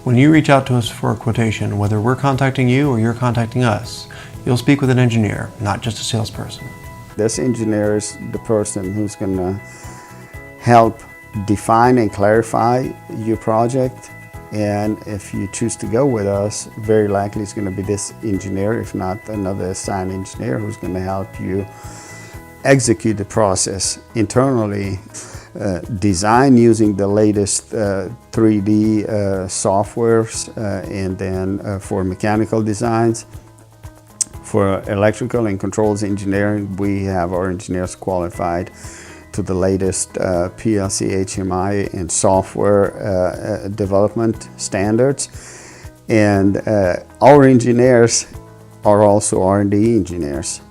When you reach out to us for a quotation, whether we're contacting you or you're contacting us, you'll speak with an engineer, not just a salesperson. This engineer is the person who's going to help define and clarify your project. And if you choose to go with us, very likely it's going to be this engineer, if not another assigned engineer, who's going to help you execute the process internally. Design using the latest 3D softwares, and then for mechanical designs. For electrical and controls engineering, we have our engineers qualified to the latest PLC, HMI, and software development standards. And our engineers are also R&D engineers.